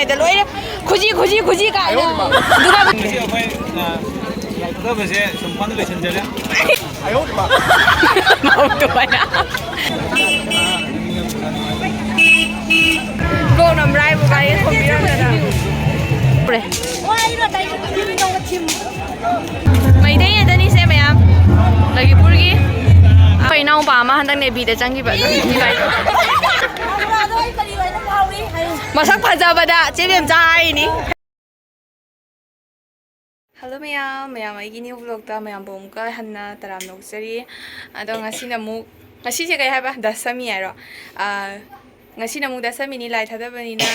ꯉꯥꯡꯉꯩꯗ ꯂꯣꯏꯅ ꯈꯨꯖꯤ ꯀꯥꯏꯅ ꯑꯗꯨꯒ ꯂꯥꯏꯊꯣꯛꯇꯕꯁꯦ ꯁꯨꯝ ꯐꯟꯗ ꯂꯣꯏꯁꯤꯟꯖꯔꯦ ꯕ꯭ꯂꯣꯛ ꯅꯝꯕ꯭ꯔꯥꯏꯕꯨ ꯒꯥꯔꯤ ꯊꯣꯝꯕꯤꯔꯝꯗꯅ ꯃꯩꯇꯩ ꯉꯥꯛꯇꯅꯤꯁꯦ ꯃꯌꯥꯝ ꯂꯩꯒꯤꯄꯨꯔꯒꯤ ꯑꯩꯈꯣꯏ ꯏꯅꯥꯎꯄꯥ ꯑꯃ ꯍꯟꯗꯛ ꯅꯦꯕꯤꯗ ꯆꯪꯈꯤꯕ ꯃꯁꯛ ꯐꯖꯕꯗ ꯆꯦꯕꯦꯝꯆꯥ ꯍꯥꯏꯔꯤꯅꯤ. ꯍꯜꯂꯣ ꯃꯌꯥꯝ ꯑꯩꯒꯤ ꯅ꯭ꯌꯨ ꯕ꯭ꯂꯣꯛꯇ ꯃꯌꯥꯝꯕꯨ ꯑꯃꯨꯛꯀ ꯍꯟꯅ ꯇꯔꯥꯝꯅ ꯑꯣꯛꯆꯔꯤ. ꯑꯗꯣ ꯉꯁꯤꯁꯦ ꯀꯩ ꯍꯥꯏꯕ ꯗꯁꯃꯤ ꯍꯥꯏꯔꯣ. ꯉꯁꯤꯅ ꯑꯃꯨꯛ ꯗꯁꯃꯤꯅꯤ ꯂꯥꯏ ꯊꯥꯗꯕꯅꯤꯅ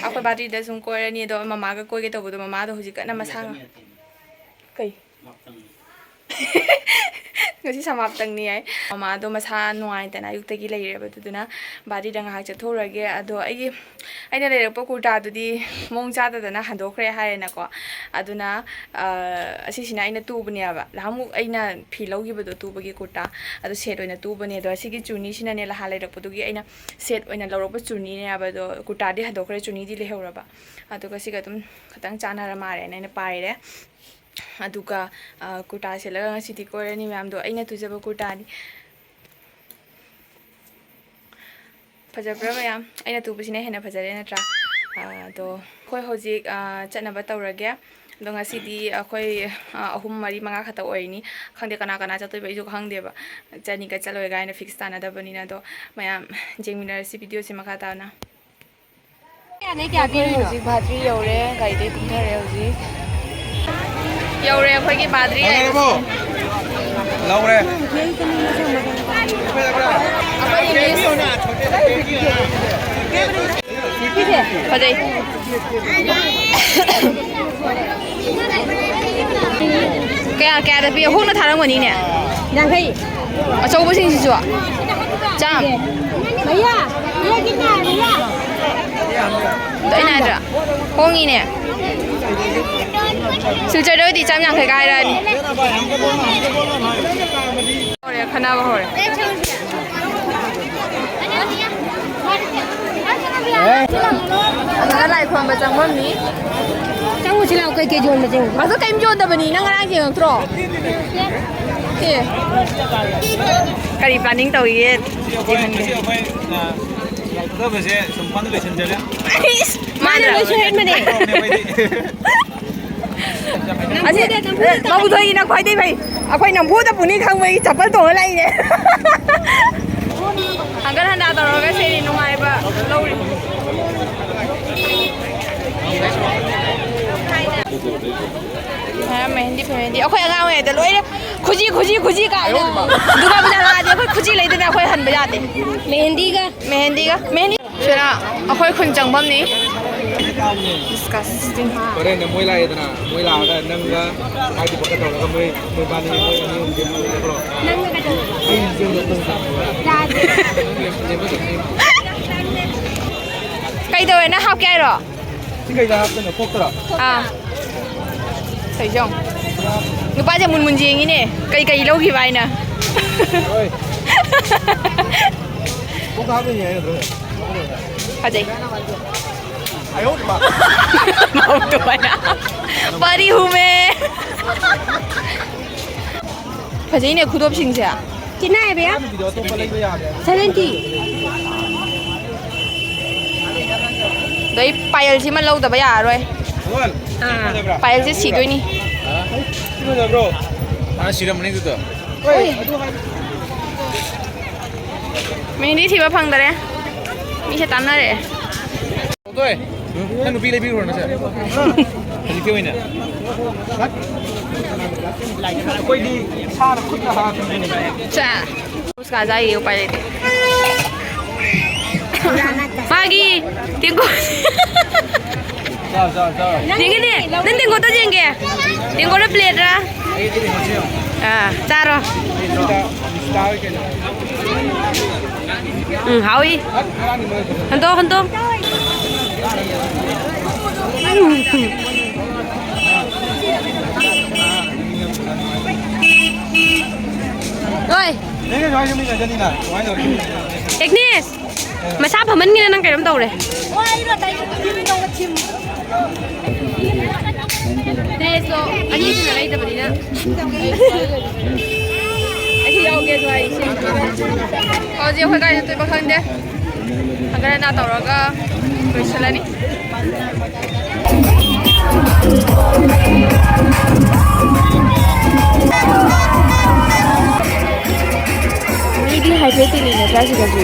ꯑꯩꯈꯣꯏ ꯕꯥꯇ꯭ꯔꯤꯗ ꯁꯨꯝ ꯀꯣꯏꯔꯅꯤ. ꯑꯗꯣ ꯃꯃꯥꯒ ꯀꯣꯏꯒꯦ ꯇꯧꯕꯗꯣ ꯃꯃꯥꯗꯣ ꯍꯧꯖꯤꯛ ꯀꯟꯅ ꯃꯁꯥ ꯀꯩ ngasi samaptangni ai mama do masa nuaitana ayuktagi leireba duduna badi da ngahak chathorage ado aina leirpa kurta dudi mong chadadana handokre harena ko aduna asisina aina tubne aba lamu aina philogibedo tubagi kurta ado set oina tubane do asigi chuni sina ne la haleirapdugi aina set oina lawrapa chuni ne aba do kurta di handokre chuni di lehoraba aduga siga dum khatang chanara mare naina paire aduga kurta selaga ngasidi koirani ma'am do aina tujaba kurta ni fajabra ma'am aina tubasina hena fajare natra do khoi hojik chatnaba tawrage do ngasidi akhoi ahum mari manga khata oini khangde kana chatoiba ijo khangdeba chani ka chaloi gaina fix tana dabanina do ma'am jeminar si video si makha tana ne kya bi hojik bhatri yore gaide thare hojik yaure akhoi badri laure fajai kaya da biya hona tharang wani ne yankai achau basing si chu cham maya ye kinna maya dai na dra hongi ne silchar do di cham yang khai kai ra ni ore khana ba hore ana lai khom ba chang mom ni chang u chilau kai ke jon ba jeng ma so kai jon da bani nang rang jeng tro ke kari planning tau ye jeng ni ꯂꯥꯏꯊꯣꯛꯇꯕꯁꯦ ꯁꯨꯝ fund ꯂꯣꯏꯁꯤꯟꯖꯔꯦ ꯃꯥꯅ ꯂꯣꯏꯁꯤꯟ ꯃꯅꯦ ꯑꯁꯤ ꯃꯕꯨꯊꯣꯏꯒꯤꯅ ꯈ꯭ꯋꯥꯏꯗꯩ ꯐꯩ ꯑꯩꯈꯣꯏ ꯅꯝꯐꯨꯗ ꯄꯨꯅꯤ ꯈꯪꯕꯒꯤ ꯆꯄꯜ ꯇꯣꯡꯉ ꯂꯩꯅꯦ ꯍꯪꯒꯠ ꯍꯟꯗꯥ ꯇꯧꯔꯒ ꯁꯦꯔꯤ ꯅꯨꯡꯉꯥꯏꯕ ꯂꯧꯔꯤ ꯃꯦꯍꯦꯟꯗꯤ ꯑꯩꯈꯣꯏ ꯑꯉꯥꯡ ꯑꯣꯏꯔꯤꯉꯩꯗ ꯂꯣꯏꯅ ꯈꯨꯖꯤ ꯀꯥꯏꯅ ꯗꯨꯔꯒꯥ ꯄꯨꯖꯥ ꯂꯥꯛꯑꯗꯤ ꯑꯩꯈꯣꯏ ꯈꯨꯖꯤ ꯂꯩꯗꯅ ꯑꯩꯈꯣꯏ ꯍꯟꯕ ꯌꯥꯗꯦ ꯃꯦꯍꯦꯟꯗꯤꯒ ꯁꯤꯅ ꯑꯩꯈꯣꯏ ꯈꯨꯟ ꯆꯪꯐꯝꯅꯤ ꯍꯣꯔꯦꯟ ꯃꯣꯏ ꯂꯥꯛꯑꯦꯗꯅ ꯃꯣꯏ ꯂꯥꯛꯑꯒ ꯅꯪꯒ ꯃꯥꯒꯤ ꯄꯣꯠꯀ ꯇꯧꯔꯒ ꯃꯣꯏ ꯕꯥꯅꯤ ꯃꯣꯏ ꯑꯅꯤ ꯑꯍꯨꯝ ꯂꯦꯞꯄ꯭ꯔꯣ ꯑꯩ ꯀꯩꯗꯧꯔꯦ ꯅꯪ ꯍꯥꯞꯀꯦ ꯍꯥꯏꯔꯣ ꯁꯤ ꯀꯩꯗ ꯍꯥꯞꯇꯣꯏꯅꯣ ꯀꯣꯛꯇꯔꯣ ꯁꯩꯖꯣꯡ ꯅꯨꯄꯥꯁꯦ ꯃꯨꯟ ꯌꯦꯡꯉꯤꯅꯦ ꯀꯩ ꯂꯧꯈꯤꯕ ꯍꯥꯏꯅ ꯀꯣꯛꯇ ꯍꯥꯞꯇꯣꯏꯅꯦ ꯍꯥꯏꯅ ꯐꯖꯩ ꯄꯔꯤ ꯍꯨꯃꯦ ꯐꯖꯩꯅꯦ ꯈꯨꯗꯣꯞꯁꯤꯡꯁꯦ ꯀꯤꯟꯅ ꯍꯥꯏꯕ 70 ꯗꯩ ꯄꯥꯌꯜꯁꯤꯃ ꯂꯧꯗꯕ ꯌꯥꯔꯣꯏ ꯄꯥꯌꯜꯁꯦ ꯁꯤꯗꯣꯏꯅꯤ ꯁꯤꯃꯗꯕ꯭ꯔꯣ ꯁꯤꯔꯝꯃꯅꯤ ꯑꯗꯨꯗꯣ ꯃꯦꯍꯦꯟꯗꯤ ꯊꯤꯕ ꯐꯪꯗꯔꯦ ꯃꯤꯁꯦ ꯇꯥꯟꯅꯔꯛꯑꯦ ꯇꯣꯏ ꯅꯪ ꯅꯨꯄꯤ ꯂꯩꯕꯤꯔꯨꯔꯣ ꯅꯁꯦ ꯍꯧꯖꯤꯛꯀꯤ ꯑꯣꯏꯅ ꯑꯩꯈꯣꯏꯗꯤ ꯏꯁꯥꯅ ꯈꯨꯠꯅ ꯍꯥꯞꯄꯤꯅꯦ ꯆꯥ उसका जाइए ऊपर लेते मागी टिंको देंगे ने नन टिंको तो देंगे टिंको ने प्लेट रा चारो हावी हंतो Rồi. Agnes. Masa paman nila nang kairam tawre. Deso, ani sila na ita balina. Ay yauge so ay sin. Hoji akhoi kai tu ba khangde. Agara na tawraga loisalani. Dehydrating ini na siya kasi.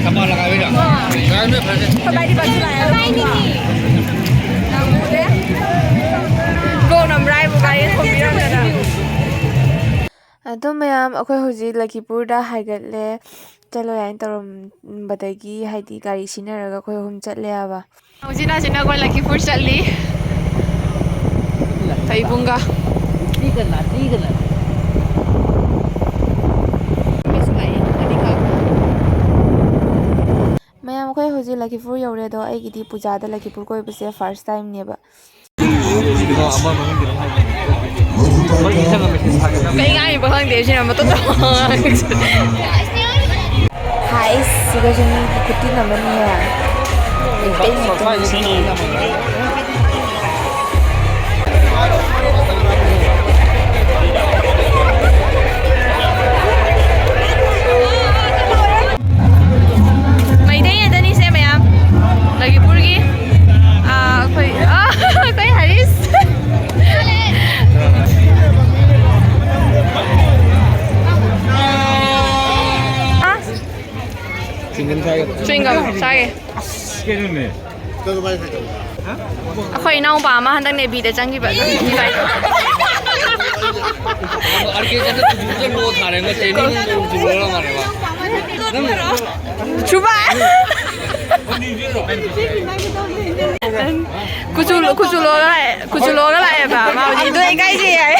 Kamu lagi apa? Kami pernah. Pabay di ba sila? Pabay ni. Namude. Go namray mo kaya kumpira na. ꯑꯗꯣ ꯃꯌꯥꯝ ꯑꯩꯈꯣꯏ ꯍꯧꯖꯤꯛ ꯂꯛꯈꯤꯄꯨꯔꯗ ꯍꯥꯏꯒꯠꯂꯦ ꯆꯠꯂꯣ ꯌꯥꯏꯅ ꯇꯧꯔꯝꯕꯗꯒꯤ ꯍꯥꯏꯗꯤ ꯒꯥꯔꯤ ꯁꯤꯟꯅꯔꯒ ꯑꯩꯈꯣꯏ ꯑꯍꯨꯝ ꯆꯠꯂꯦꯕ ꯍꯧꯖꯤꯛꯅ ꯑꯩꯈꯣꯏ ꯂꯛꯈꯤꯄꯨꯔ ꯆꯠꯂꯤ ꯊꯩꯕꯨꯡꯒ ꯃꯌꯥꯝ ꯑꯩꯈꯣꯏ ꯍꯧꯖꯤꯛ ꯂꯛꯈꯤꯄꯨꯔ ꯌꯧꯔꯦ ꯑꯗꯣ ꯑꯩꯒꯤꯗꯤ ꯄꯨꯖꯥꯗ ꯂꯛꯈꯤꯄꯨꯔ ꯀꯣꯏꯕꯁꯦ ꯐꯥꯔꯁ ꯇꯥꯏꯝꯅꯦꯕ ꯀꯩ ꯉꯥꯡꯉꯤꯕ ꯈꯪꯗꯦ ꯁꯤꯅ ꯃꯇꯣꯝꯇ ꯍꯥꯏꯁ ꯁꯤꯒꯁꯨ ꯃꯤꯒꯤ ꯈꯨꯇꯤꯟ ꯑꯃꯅꯤꯍꯦ ꯃꯩꯇꯩ ꯉꯥꯛꯇꯅꯤꯁꯦ ꯃꯌꯥꯝ ꯂꯛꯈꯤꯄꯨꯔꯒꯤ ꯑꯩꯈꯣꯏ ꯍꯔꯤꯁ ꯆ꯭ꯋꯤꯡꯒꯝ ꯆꯥꯒꯦ ꯑꯩꯈꯣꯏ ꯏꯅꯥꯎꯄꯥ ꯑꯃ ꯍꯟꯗꯛ ꯅꯦꯚꯤꯗ ꯆꯪꯈꯤꯕ kuculoga laꯛꯑꯦꯕ ꯃꯥ ꯍꯧꯖꯤꯛ ꯑꯗꯨ ꯏꯀꯥꯏꯖꯩ ꯌꯥꯏ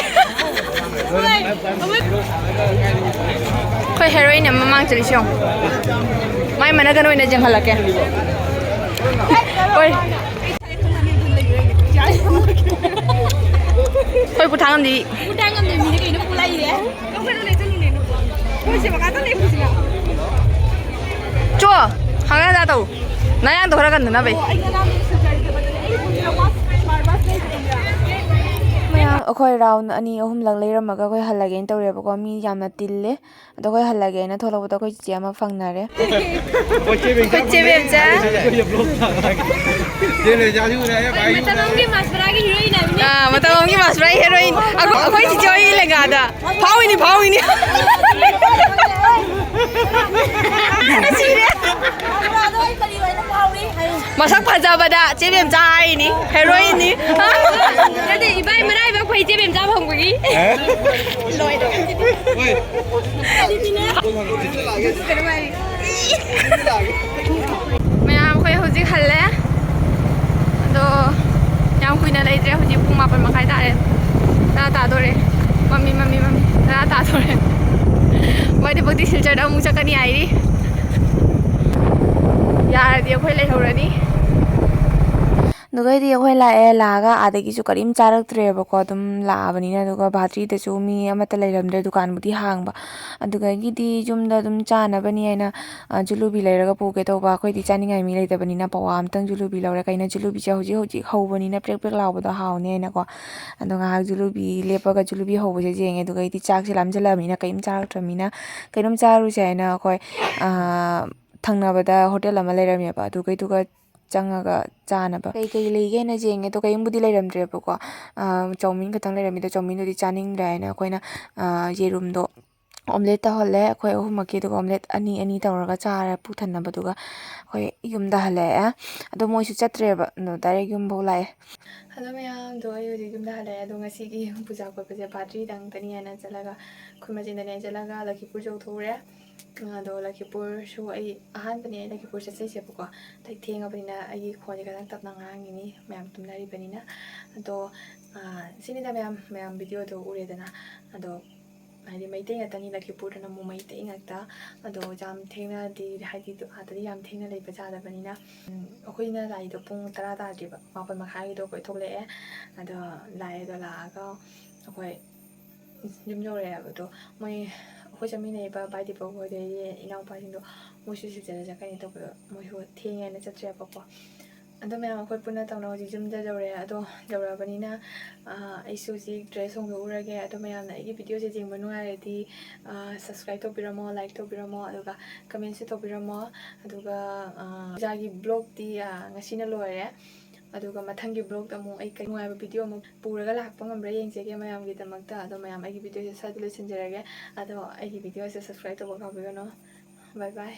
ꯑꯩꯈꯣꯏ ꯍꯦꯔꯣꯏꯟ ꯑꯃ ꯃꯃꯥꯡ ꯆꯠꯂꯤꯁꯤ ꯌꯦꯡꯉꯨ ꯃꯥꯏ ꯃꯅꯒꯟ ꯑꯣꯏꯅ ꯌꯦꯡꯍꯜꯂꯛꯀꯦ ꯍꯣꯏ ꯍꯣꯏ ꯄꯨꯊꯥꯡꯉꯝꯗꯤ ꯃꯤꯅ ꯀꯩꯅꯣ ꯄꯨꯂꯛꯏꯌꯦ ꯆꯣ ꯍꯪꯒꯥ ꯇꯧ ꯅꯌꯥꯡꯗꯣ ꯈꯔ ꯀꯟꯗꯅꯕꯩ ꯃꯌꯥꯝ ꯑꯩꯈꯣꯏ ꯔꯥꯎꯟ 2-3ꯂꯛ ꯂꯩꯔꯝꯃꯒ ꯑꯩꯈꯣꯏ ꯍꯜꯂꯒꯦꯅ ꯇꯧꯔꯦꯕꯀꯣ ꯃꯤ ꯌꯥꯝꯅ ꯇꯤꯜꯂꯦ ꯑꯗꯣ ꯑꯩꯈꯣꯏ ꯍꯜꯂꯒꯦꯅ ꯊꯣꯛꯂꯛꯄꯗ ꯑꯩꯈꯣꯏ ꯆꯤꯆꯦ ꯑꯃ ꯐꯪꯅꯔꯦ ꯆꯦ ꯕꯦꯝꯆꯥ ꯃꯇꯝꯒꯤ ꯃꯥꯁꯄꯔꯥꯒꯤ ꯍꯦꯔꯣꯏꯟ ꯍꯥꯏꯕꯅꯤ ꯃꯇꯝꯒꯤ ꯃꯥꯁꯄꯔꯥꯒꯤ ꯍꯦꯔꯣꯏꯟ ꯑꯩꯈꯣꯏ ꯆꯤꯆꯦ ꯍꯣꯏꯒꯤ ꯂꯦꯡꯒꯥꯗ ꯐꯥꯎꯏꯅꯤ ꯃꯁꯛ ꯐꯖꯕꯗ ꯆꯦ ꯕꯦꯝꯆꯥ ꯍꯥꯏꯔꯤꯅꯤ ꯍꯦꯔꯣꯏꯟꯅꯤ ꯅꯠꯇꯦ 이바이 ꯃꯔꯥꯏꯕꯛ ꯐꯩ ꯆꯦ ꯕꯦꯝꯆꯥ ꯐꯪꯕꯒꯤ ꯃꯌꯥꯝ ꯑꯩꯈꯣꯏ ꯍꯧꯖꯤꯛ ꯍꯜꯂꯦ ꯑꯗꯣ ꯌꯥꯝ ꯀꯨꯏꯅ ꯂꯩꯇ꯭ꯔꯦ ꯍꯧꯖꯤꯛ ꯄꯨꯡ 9:30 ꯇꯥꯔꯦ 10 ꯇꯥꯗꯣꯔꯦ ꯃꯝꯃꯤ 10 ꯇꯥꯗꯣꯔꯦ ꯋꯥꯏꯗꯕꯛꯇꯤ ꯁꯤꯜꯆꯔꯗ ꯑꯃꯨꯛ ꯆꯠꯀꯅꯤ ꯍꯥꯏꯔꯤ ꯌꯥꯔꯗꯤ ꯑꯩꯈꯣꯏ ꯂꯩꯍꯧꯔꯅꯤ ꯑꯗꯨꯒꯩꯗꯤ ꯑꯩꯈꯣꯏ ꯂꯥꯛꯑꯒ ꯑꯥꯗꯒꯤꯁꯨ ꯀꯔꯤꯝ ꯆꯥꯔꯛꯇ꯭ꯔꯦꯕꯀꯣ ꯑꯗꯨꯝ ꯂꯥꯛꯑꯕꯅꯤꯅ ꯑꯗꯨꯒ ꯚꯥꯇ꯭ꯔꯤꯗꯁꯨ ꯃꯤ ꯑꯃꯠꯇ ꯂꯩꯔꯝꯗ꯭ꯔꯦ ꯗꯨꯀꯥꯟꯕꯨꯗꯤ ꯍꯥꯡꯕ ꯑꯗꯨꯗꯒꯤꯗꯤ ꯌꯨꯝꯗ ꯑꯗꯨꯝ ꯆꯥꯅꯕꯅꯤ ꯍꯥꯏꯅ ꯖꯨꯂꯨꯕꯤ ꯂꯩꯔꯒ ꯄꯨꯒꯦ ꯇꯧꯕ ꯑꯩꯈꯣꯏꯗꯤ ꯆꯥꯅꯤꯡꯉꯥꯏ ꯃꯤ ꯂꯩꯇꯕꯅꯤꯅ ꯄꯋꯥ ꯑꯝꯇꯪ ꯖꯨꯂꯨꯕꯤ ꯂꯧꯔꯦ ꯀꯩꯅꯣ ꯖꯨꯂꯨꯕꯤꯁꯦ ꯍꯧꯖꯤꯛ ꯍꯧꯕꯅꯤꯅ ꯄ꯭ꯔꯦꯛ ꯂꯥꯎꯕꯗꯣ ꯍꯥꯎꯅꯤ ꯍꯥꯏꯅꯀꯣ ꯑꯗꯣ ꯉꯥꯏꯍꯥꯛ ꯖꯨꯂꯨꯕꯤ ꯂꯦꯞꯄꯒ ꯖꯨꯂꯨꯕꯤ ꯍꯧꯕꯁꯦ ꯌꯦꯡꯉꯦ ꯑꯗꯨꯒꯩꯗꯤ ꯆꯥꯛꯁꯦ ꯂꯥꯝꯁꯤꯜꯂꯛꯑꯕꯅꯤ나 ꯀꯔꯤꯝ ꯆꯥꯔꯛꯇ꯭ꯔꯕꯅꯤꯅ ꯀꯩꯅꯣꯝ ꯆꯥꯔꯨꯁꯦ ꯍꯥꯏꯅ ꯑꯩꯈꯣꯏ ꯊꯪꯅꯕꯗ ꯍꯣꯇꯦꯜ ꯑꯃ ꯂꯩꯔꯝꯃꯦꯕ ꯑꯗꯨꯒꯩꯗꯨꯒ ꯆꯪꯉꯒ ꯆꯥꯅꯕ ꯀꯩ ꯂꯩꯒꯦꯅ ꯌꯦꯡꯉꯦ ꯑꯗꯣ ꯀꯩꯝꯕꯨꯗꯤ ꯂꯩꯔꯝꯗ꯭ꯔꯦꯕꯀꯣ ꯆꯧꯃꯤꯟ ꯈꯛꯇꯪ ꯂꯩꯔꯝꯃꯤ ꯑꯗꯣ ꯆꯧꯃꯤꯟꯗꯨꯗꯤ ꯆꯥꯅꯤꯡꯗ꯭ꯔꯦ ꯍꯥꯏꯅ ꯑꯩꯈꯣꯏꯅ ꯌꯦꯔꯨꯝꯗꯣ ꯑꯣꯝꯂꯦꯠ ꯇꯧꯍꯜꯂꯦ ꯑꯩꯈꯣꯏ ꯑꯍꯨꯝꯃꯛꯀꯤ ꯑꯗꯨꯒ ꯑꯣꯝꯂꯦꯠ ꯑꯅꯤ ꯇꯧꯔꯒ ꯆꯥꯔꯦ ꯄꯨꯛ ꯊꯟꯅꯕꯗꯨꯒ ꯑꯩꯈꯣꯏ ꯌꯨꯝꯗ ꯍꯜꯂꯛꯑꯦ ꯑꯗꯣ ꯃꯣꯏꯁꯨ ꯆꯠꯇ꯭ꯔꯦꯕ ꯗꯥꯏꯔꯦꯛ ꯌꯨꯝꯐꯥꯎ ꯂꯥꯛꯑꯦ ꯍꯜꯂꯣ ꯃꯌꯥꯝꯗꯣ ꯑꯩ ꯍꯧꯖꯤꯛ ꯌꯨꯝꯗ ꯍꯜꯂꯛꯑꯦ ꯑꯗꯣ ꯉꯁꯤꯒꯤ ꯄꯨꯖꯥ ꯈꯣꯠꯄꯁꯦ ꯚꯥꯇ꯭ꯔꯤꯗꯪꯇꯅꯤ ꯍꯥꯏꯅ ꯆꯠꯂꯒ ꯑꯩꯈꯣꯏ ꯃꯆꯤꯟꯗꯅꯦ ꯆꯠꯂꯒ ꯂꯛꯈꯤꯄꯨꯔ ꯌꯧꯊꯣꯛꯎꯔꯦ ꯑꯗꯣ ꯂꯛꯈꯤꯄꯨꯔꯁꯨ ꯑꯩ ꯑꯍꯥꯟꯕꯅꯦ ꯑꯩ ꯂꯛꯈꯤꯄꯨꯔ ꯆꯠꯆꯩꯁꯦꯕꯀꯣ ꯊꯦꯡꯉꯕꯅꯤ나 ꯑꯩꯒꯤ ꯈꯣꯟꯁꯦ ꯈꯤꯇꯪ ꯇꯞꯅ ꯉꯥꯡꯉꯤꯅꯤ ꯃꯌꯥꯝ ꯇꯨꯝꯅꯔꯤꯕꯅꯤꯅ ꯑꯗꯣ ꯁꯤꯅꯤꯗ ꯃꯌꯥꯝ ꯚꯤꯗꯤꯑꯣꯗꯣ ꯎꯔꯦꯗꯅ ꯑꯗꯣ ꯍꯥꯏꯗꯤ ꯃꯩꯇꯩ ꯉꯥꯛꯇꯅꯤ ꯂꯛꯈꯤꯄꯨꯔꯗꯅ ꯑꯃꯨꯛ ꯃꯩꯇꯩ ꯉꯥꯛꯇ ꯑꯗꯣ ꯌꯥꯝ ꯊꯦꯡꯅꯗꯤ ꯍꯥꯏꯗꯤ ꯑꯥꯗꯗꯤ ꯌꯥꯝ ꯊꯦꯡꯅ ꯂꯩꯕ ꯌꯥꯗꯕꯅꯤꯅ ꯑꯩꯈꯣꯏꯅ ꯂꯥꯛꯏꯗꯣ ꯄꯨꯡ 10 ꯇꯥꯗ꯭ꯔꯤꯕ 9:30ꯒꯤꯗꯣ ꯑꯩꯈꯣꯏ ꯊꯣꯛꯂꯛꯑꯦ ꯑꯗꯣ ꯂꯥꯛꯑꯒ ꯑꯩꯈꯣꯏ ꯌꯨꯝ ꯌꯧꯔꯛꯑꯦꯕ ꯑꯗꯣ ꯃꯣꯏ ꯑꯩꯈꯣꯏ ꯆꯠꯃꯤꯟꯅꯩꯕ ꯕꯥꯏꯗꯤꯄꯣꯛ ꯍꯣꯏꯗꯩꯗꯤ ꯏꯅꯥꯎꯄꯥꯁꯤꯡꯗꯣ ꯃꯣꯏꯁꯨ ꯁꯤꯜꯆꯔꯗ ꯆꯠꯀꯅꯤ ꯇꯧꯕꯗꯣ ꯃꯣꯏꯁꯨ ꯊꯦꯡꯉꯦꯅ ꯆꯠꯇ꯭ꯔꯦꯕꯀꯣ ꯑꯗꯣ ꯃꯌꯥꯝ ꯑꯩꯈꯣꯏ ꯄꯨꯟꯅ ꯇꯧꯅ ꯍꯧꯖꯤꯛ ꯌꯨꯝꯗ ꯌꯧꯔꯛꯑꯦ ꯑꯗꯣ ꯌꯧꯔꯛꯑꯕꯅꯤꯅ ꯑꯩꯁꯨ ꯍꯧꯖꯤꯛ ꯗ꯭ꯔꯦꯁ ꯍꯣꯡꯗꯣꯛꯎꯔꯒꯦ ꯑꯗꯣ ꯃꯌꯥꯝꯅ ꯑꯩꯒꯤ ꯚꯤꯗꯤꯑꯣꯁꯦ ꯌꯦꯡꯕ ꯅꯨꯡꯉꯥꯏꯔꯗꯤ ꯁꯕꯁꯀ꯭ꯔꯥꯏꯕ ꯇꯧꯕꯤꯔꯝꯃꯣ ꯂꯥꯏꯛ ꯇꯧꯕꯤꯔꯝꯃꯣ ꯑꯗꯨꯒ ꯀꯃꯦꯟꯁꯨ ꯇꯧꯕꯤꯔꯝꯃꯣ ꯑꯗꯨꯒ ꯄꯨꯖꯥꯒꯤ ꯕ꯭ꯂꯣꯛꯇꯤ ꯉꯁꯤꯅ ꯂꯣꯏꯔꯦ ꯑꯗꯨꯒ ꯃꯊꯪꯒꯤ ꯕ꯭ꯂꯣꯛꯇ ꯑꯃꯨꯛ ꯑꯩ ꯅꯨꯡꯉꯥꯏꯕ ꯚꯤꯗꯤꯑꯣ ꯑꯃꯨꯛ ꯄꯨꯔꯒ ꯂꯥꯛꯄ ꯉꯝꯕ꯭ꯔꯥ ꯌꯦꯡꯖꯒꯦ ꯃꯌꯥꯝꯒꯤꯗꯃꯛꯇ ꯑꯗꯣ ꯃꯌꯥꯝ ꯑꯩꯒꯤ ꯚꯤꯗꯤꯑꯣꯁꯦ ꯁ꯭ꯋꯥꯏꯗ ꯂꯣꯏꯁꯤꯟꯖꯔꯒꯦ ꯑꯗꯣ ꯑꯩꯒꯤ ꯚꯤꯗꯤꯑꯣꯁꯦ ꯁꯕꯁꯀ꯭ꯔꯥꯏꯕ ꯇꯧꯕ ꯀꯥꯎꯕꯤꯒꯅꯨ ꯕꯥꯏ ꯕꯥꯏ